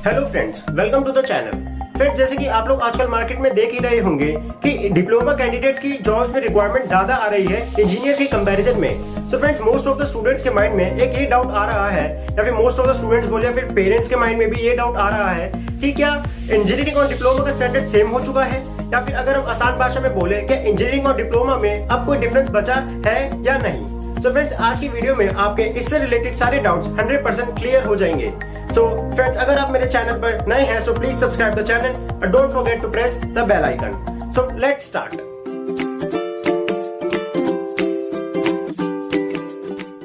Hello friends, welcome to the channel. Friends, जैसे कि आप लोग आजकल मार्केट में देख ही रहे होंगे कि डिप्लोमा कैंडिडेट्स की जॉब्स में रिक्वायरमेंट ज्यादा आ रही है इंजीनियर्स के कंपैरिजन में। So friends, most of the students के माइंड में एक ये डाउट आ रहा है, या फिर मोस्ट ऑफ द स्टूडेंट्स बोले या फिर पेरेंट्स के माइंड में भी ये डाउट आ रहा है कि क्या इंजीनियरिंग और डिप्लोमा का स्टैंडर्ड सेम हो चुका है, या फिर अगर हम आसान भाषा में बोले कि इंजीनियरिंग और डिप्लोमा में अब कोई डिफरेंस बचा है या नहीं। सो फ्रेंड्स, आज की वीडियो में आपके इससे रिलेटेड सारे डाउट्स 100% क्लियर हो जाएंगे। सो फ्रेंड्स, अगर आप मेरे चैनल पर नए हैं so please subscribe the channel and don't forget to press the bell icon. So let's start.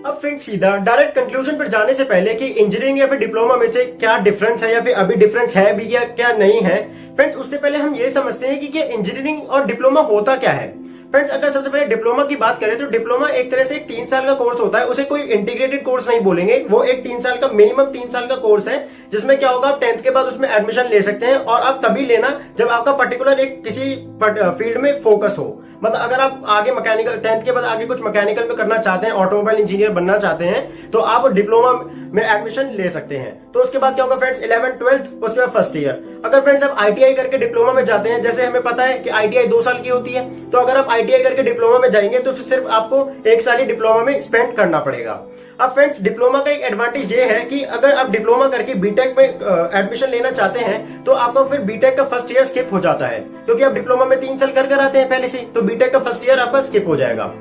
अब फ्रेंड्स, सीधा डायरेक्ट कंक्लूजन पर जाने से पहले कि इंजीनियरिंग या फिर डिप्लोमा में से क्या डिफरेंस है या फिर अभी डिफरेंस है भी या क्या नहीं है, फ्रेंड्स उससे पहले हम ये समझते हैं कि क्या इंजीनियरिंग और डिप्लोमा होता क्या है। फ्रेंड्स, अगर सबसे पहले डिप्लोमा की बात करें तो डिप्लोमा एक तरह से एक 3 साल का कोर्स होता है। उसे कोई इंटीग्रेटेड कोर्स नहीं बोलेंगे, वो एक 3 साल का मिनिमम 3 साल का कोर्स है, जिसमें क्या होगा आप 10th के बाद उसमें एडमिशन ले सकते हैं। और आप तभी लेना जब आपका पर्टिकुलर एक किसी फील्ड में फोकस हो। मतलब अगर आप आगे मैकेनिकल 10th के बाद आगे कुछ मैकेनिकल में करना चाहते हैं, ऑटोमोबाइल इंजीनियर बनना चाहते हैं, तो आप डिप्लोमा में एडमिशन ले सकते हैं। तो उसके बाद क्या होगा फ्रेंड्स, 11th 12th उसके बाद फर्स्ट ईयर। अगर फ्रेंड्स आप आईटीआई करके डिप्लोमा में जाते हैं, जैसे हमें पता है कि आईटीआई 2 साल की होती है, तो अगर आप आईटीआई करके डिप्लोमा में जाएंगे तो सिर्फ आपको 1 साल ही डिप्लोमा में स्पेंड करना पड़ेगा। अब फ्रेंड्स, डिप्लोमा का एक एडवांटेज ये है कि अगर आप डिप्लोमा करके बीटेक में एडमिशन लेना चाहते हैं तो आपका फिर बीटेक का फर्स्ट ईयर स्किप हो जाता है, क्योंकि आप डिप्लोमा में 3 साल कर आते हैं पहले से, तो बीटेक का फर्स्ट ईयर आपका स्किप हो जाएगा।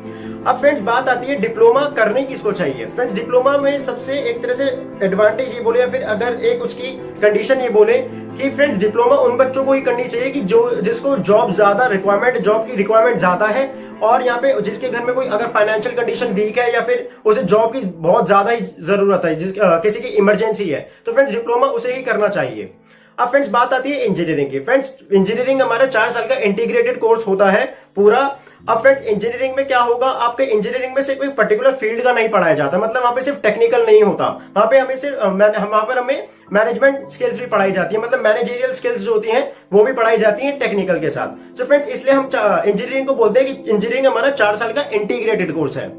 अब फ्रेंड्स, बात आती है डिप्लोमा करने किसको चाहिए। फ्रेंड्स, डिप्लोमा में सबसे एक तरह से एडवांटेज ये बोले या फिर अगर एक उसकी कंडीशन ये बोले कि फ्रेंड्स डिप्लोमा उन बच्चों को ही करनी चाहिए कि जिसको जॉब की रिक्वायरमेंट ज्यादा है, और यहाँ पे जिसके घर में कोई अगर फाइनेंशियल कंडीशन वीक है या फिर उसे जॉब की बहुत ज्यादा ही जरूरत है, किसी की इमरजेंसी है, तो फ्रेंड्स डिप्लोमा उसे ही करना चाहिए। अब फ्रेंड्स, बात आती है इंजीनियरिंग की। फ्रेंड्स, इंजीनियरिंग हमारा 4 साल का इंटीग्रेटेड कोर्स होता है पूरा। अब फ्रेंड्स, इंजीनियरिंग में क्या होगा, आपके इंजीनियरिंग में सिर्फ कोई पर्टिकुलर फील्ड का नहीं पढ़ाया जाता, मतलब वहां पे सिर्फ टेक्निकल नहीं होता, वहां पे हमें मैनेजमेंट स्किल्स भी पढ़ाई जाती है, मतलब मैनेजरियल स्किल्स जो होती हैं वो भी पढ़ाई जाती हैं टेक्निकल के साथ। सो फ्रेंड्स, इसलिए हम इंजीनियरिंग को बोलते हैं कि इंजीनियरिंग हमारा 4 साल का इंटीग्रेटेड कोर्स है।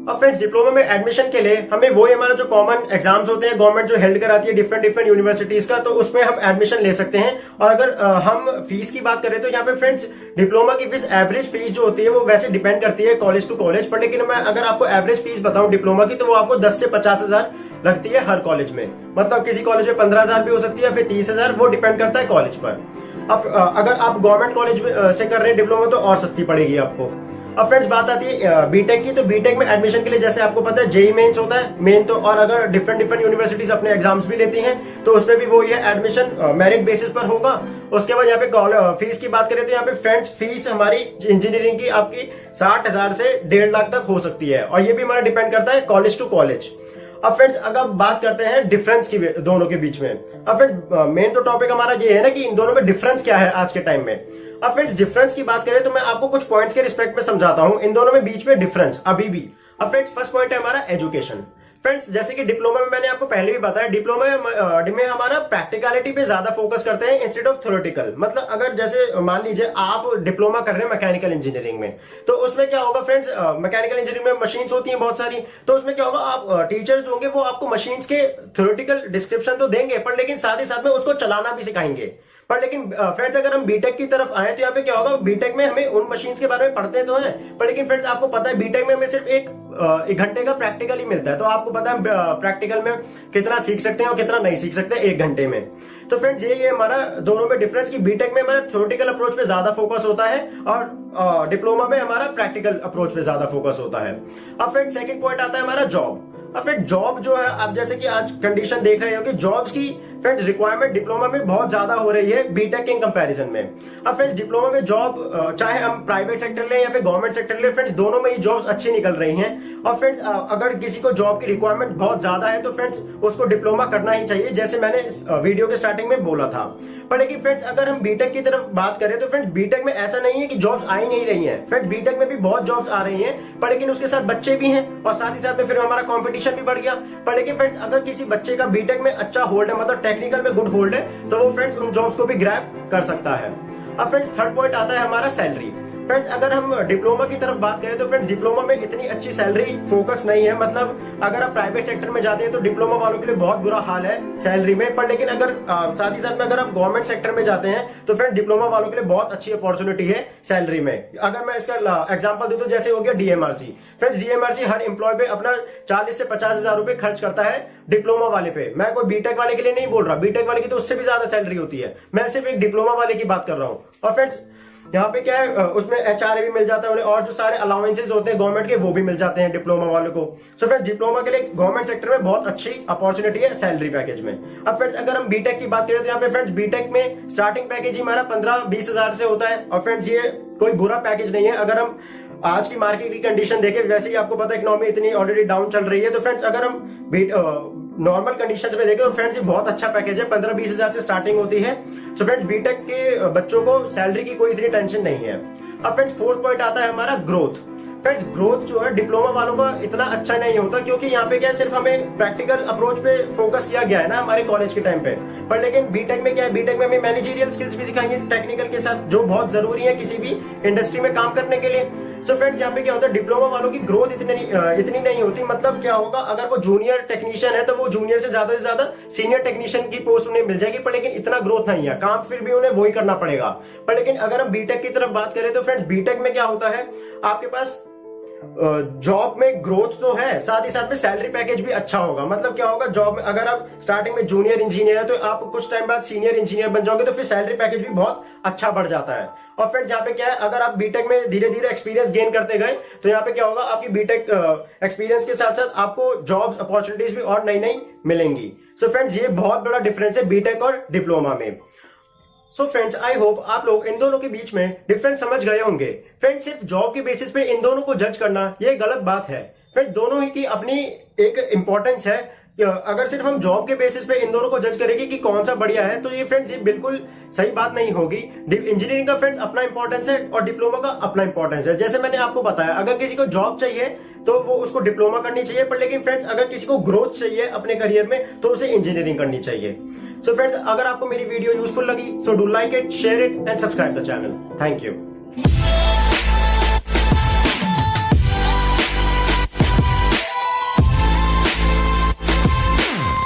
अब फ्रेंड्स, डिप्लोमा में एडमिशन के लिए हमें वही हमारा जो कॉमन एग्जाम्स होते हैं, गवर्नमेंट जो हेल्ड कराती है डिफरेंट यूनिवर्सिटीज का, तो उसमें हम एडमिशन ले सकते हैं। और अगर हम फीस की बात करें तो यहाँ पे फ्रेंड्स डिप्लोमा की फीस एवरेज फीस जो होती है वो वैसे डिपेंड करती है कॉलेज टू कॉलेज पर, लेकिन मैं अगर आपको एवरेज फीस बताऊं डिप्लोमा की, तो वो आपको 10 से 50,000 लगती है हर कॉलेज में। मतलब किसी कॉलेज में 15,000 भी हो सकती है, फिर 30,000, वो डिपेंड करता है कॉलेज पर। अब अगर आप गवर्नमेंट कॉलेज से कर रहे हैं डिप्लोमा तो और सस्ती पड़ेगी आपको। अब फ्रेंड्स, बात आती है बीटेक की, तो बीटेक में एडमिशन के लिए जैसे आपको पता है जेई मेंस होता है मेन, तो और अगर डिफरेंट यूनिवर्सिटीज अपने एग्जाम्स भी लेती हैं तो उसमें भी वो ये एडमिशन मेरिट बेसिस पर होगा। उसके बाद यहाँ पे फीस की बात करें तो यहाँ पे फ्रेंड्स फीस हमारी इंजीनियरिंग की आपकी 60,000 से 1.5 लाख तक हो सकती है, और ये भी हमारा डिपेंड करता है कॉलेज टू कॉलेज। अब फ्रेंड्स, अगर बात करते हैं डिफरेंस की दोनों के बीच में, अब फ्रेंड्स मेन तो टॉपिक हमारा ये है ना कि इन दोनों में डिफरेंस क्या है आज के टाइम में। अब फ्रेंड्स, डिफरेंस की बात करें तो मैं आपको कुछ पॉइंट्स के रिस्पेक्ट में समझाता हूं इन दोनों में बीच में डिफरेंस अभी भी। अब फ्रेंड्स, फर्स्ट पॉइंट है हमारा एजुकेशन। फ्रेंड्स, जैसे कि डिप्लोमा में मैंने आपको पहले भी बताया, डिप्लोमा में हमारा प्रैक्टिकलिटी पे ज्यादा फोकस करते हैं इंस्टेड ऑफ थ्योरेटिकल। मतलब अगर जैसे मान लीजिए आप डिप्लोमा कर रहे हैं मैकेनिकल इंजीनियरिंग में, तो उसमें क्या होगा फ्रेंड्स, मैकेनिकल इंजीनियरिंग में मशीन्स होती हैं बहुत सारी, तो उसमें क्या होगा आप टीचर्स होंगे वो आपको मशीन्स के थ्योरेटिकल डिस्क्रिप्शन तो देंगे, पर लेकिन साथ ही साथ में उसको चलाना भी सिखाएंगे। पर लेकिन फ्रेंड्स, अगर हम बीटेक की तरफ आए तो यहाँ पे क्या होगा, बीटेक में हमें उन मशीन्स के बारे में पढ़ते तो हैं, पर लेकिन फ्रेंड्स आपको पता है बीटेक में हमें सिर्फ एक घंटे का प्रैक्टिकल ही मिलता है, तो आपको पता है प्रैक्टिकल में कितना सीख सकते हैं और कितना नहीं सीख सकते 1 घंटे में। तो फ्रेंड्स, ये हमारा दोनों में डिफरेंस की बीटेक में हमारा थ्योरेटिकल अप्रोच पे ज्यादा फोकस होता है और डिप्लोमा में हमारा प्रैक्टिकल अप्रोच पे ज्यादा फोकस होता है। अब फ्रेंड्स, सेकंड पॉइंट आता है हमारा जॉब। अब फ्रेंड्स, जॉब जो है, आप जैसे कि आज कंडीशन देख रहे हो कि जॉब्स की फ्रेंड्स रिक्वायरमेंट डिप्लोमा में बहुत ज्यादा हो रही है बीटेक के कंपैरिजन में। अब फ्रेंड्स, डिप्लोमा में जॉब चाहे हम प्राइवेट सेक्टर लें या फिर गवर्नमेंट सेक्टर लें, फ्रेंड्स दोनों में ही जॉब्स अच्छी निकल रही हैं। और फ्रेंड्स, अगर किसी को जॉब की रिक्वायरमेंट बहुत ज्यादा है तो फ्रेंड्स उसको डिप्लोमा करना ही चाहिए, जैसे मैंने वीडियो के स्टार्टिंग में बोला था। पर लेकिन फ्रेंड्स, अगर हम बीटेक की तरफ बात करें तो फ्रेंड्स बीटेक में ऐसा नहीं है कि जॉब्स आ ही नहीं रही हैं। फ्रेंड्स, बीटेक में भी बहुत जॉब्स आ रही हैं, पर लेकिन उसके साथ बच्चे भी हैं और साथ ही साथ में फिर हमारा कंपटीशन भी बढ़ गया। पर लेकिन फ्रेंड्स, अगर किसी बच्चे का बीटेक में अच्छा होल्ड है, मतलब टेक्निकल में गुड होल्ड है, तो वो फ्रेंड्स उन जॉब्स को भी ग्रैब कर सकता है। अब फ्रेंड्स, थर्ड पॉइंट आता है हमारा सैलरी। फ्रेंड्स अगर हम डिप्लोमा की तरफ बात करें तो फ्रेंड्स डिप्लोमा में इतनी अच्छी सैलरी फोकस नहीं है। मतलब अगर आप प्राइवेट सेक्टर में जाते हैं तो डिप्लोमा वालों के लिए बहुत बुरा हाल है सैलरी में, पर लेकिन अगर साथ ही साथ में अगर आप गवर्नमेंट सेक्टर में जाते हैं तो फ्रेंड डिप्लोमा वालों के लिए बहुत अच्छी अपॉर्चुनिटी है सैलरी में। अगर मैं इसका एग्जांपल दूं तो जैसे हो गया डीएमआरसी। फ्रेंड्स डीएमआरसी हर एम्प्लॉय पे अपना 40 से 50,000 रुपए खर्च करता है डिप्लोमा वाले पे। मैं कोई बीटेक वाले के लिए नहीं बोल रहा, बीटेक वाले की तो उससे भी ज्यादा सैलरी होती है, मैं सिर्फ एक डिप्लोमा वाले की बात कर रहा हूं। और फ्रेंड्स यहाँ पे क्या है, उसमें एचआरए भी मिल जाता है उन्हें, और जो सारे अलाउंसेस होते हैं गवर्नमेंट के वो भी मिल जाते हैं डिप्लोमा वालों को। सो फ्रेंड्स डिप्लोमा के लिए गवर्नमेंट सेक्टर में बहुत अच्छी अपॉर्चुनिटी है सैलरी पैकेज में। अब फ्रेंड्स अगर हम बीटेक की बात करें तो यहाँ पे फ्रेंड्स बीटेक में स्टार्टिंग पैकेज ही हमारा 15-20 हजार से होता है। और फ्रेंड्स ये कोई बुरा पैकेज नहीं है। अगर हम आज की मार्केट की कंडीशन देखें, वैसे ही आपको पता है इकोनॉमी इतनी ऑलरेडी डाउन चल रही है, तो फ्रेंड्स अगर हम नॉर्मल कंडीशंस में देखें तो फ्रेंड्स ये बहुत अच्छा पैकेज है, 15-20 हजार से स्टार्टिंग होती है। सो फ्रेंड्स बीटेक के बच्चों को सैलरी की कोई इतनी टेंशन नहीं है। अब फ्रेंड्स फोर्थ पॉइंट आता है हमारा ग्रोथ। फ्रेंड्स ग्रोथ जो है डिप्लोमा वालों का इतना अच्छा नहीं होता, क्योंकि यहाँ पे क्या है, सिर्फ हमें प्रैक्टिकल अप्रोच पे फोकस किया गया है ना हमारे कॉलेज के टाइम पे। पर लेकिन बीटेक में क्या है, बीटेक में हमें मैनेजरियल स्किल्स भी सिखाएंगे टेक्निकल के साथ, जो बहुत जरूरी है किसी भी इंडस्ट्री में काम करने के लिए। सो फ्रेंड्स यहाँ पे क्या होता है, डिप्लोमा वालों की ग्रोथ इतनी नहीं होती। मतलब क्या होगा, अगर वो जूनियर टेक्नीशियन है तो वो जूनियर से ज्यादा सीनियर टेक्नीशियन की पोस्ट उन्हें मिल जाएगी, पर लेकिन इतना ग्रोथ नहीं है, काम फिर भी उन्हें वही करना पड़ेगा। पर लेकिन अगर हम बीटेक की तरफ बात करें तो फ्रेंड्स बीटेक में क्या होता है, आपके पास जॉब में ग्रोथ तो है, साथ ही साथ में सैलरी पैकेज भी अच्छा होगा। मतलब क्या होगा, जॉब में अगर आप स्टार्टिंग में जूनियर इंजीनियर है तो आप कुछ टाइम बाद सीनियर इंजीनियर बन जाओगे तो फिर सैलरी पैकेज भी बहुत अच्छा बढ़ जाता है। और फिर यहाँ पे क्या है, अगर आप बीटेक में धीरे धीरे एक्सपीरियंस गेन करते गए तो यहाँ पे क्या होगा, आपकी बीटेक एक्सपीरियंस के साथ साथ आपको जॉब अपॉर्चुनिटीज भी और नई नई मिलेंगी। सो फ्रेंड्स ये बहुत बड़ा डिफरेंस है बीटेक और डिप्लोमा में। सो फ्रेंड्स आई होप आप लोग इन दोनों के बीच में डिफरेंस समझ गए होंगे। फ्रेंड्स सिर्फ जॉब के बेसिस पे इन दोनों को जज करना ये गलत बात है। फ्रेंड्स दोनों ही की अपनी एक इंपॉर्टेंस है। अगर सिर्फ हम जॉब के बेसिस पे इन दोनों को जज करेंगे कि कौन सा बढ़िया है तो ये फ्रेंड्स ये बिल्कुल सही बात नहीं होगी। इंजीनियरिंग का फ्रेंड्स अपना इंपॉर्टेंस है और डिप्लोमा का अपना इंपॉर्टेंस है। जैसे मैंने आपको बताया, अगर किसी को जॉब चाहिए तो वो उसको डिप्लोमा करनी चाहिए, पर लेकिन फ्रेंड्स अगर किसी को ग्रोथ चाहिए अपने करियर में तो उसे इंजीनियरिंग करनी चाहिए। सो फ्रेंड्स अगर आपको मेरी वीडियो यूजफुल लगी so do like it, share it and subscribe the channel. Thank you.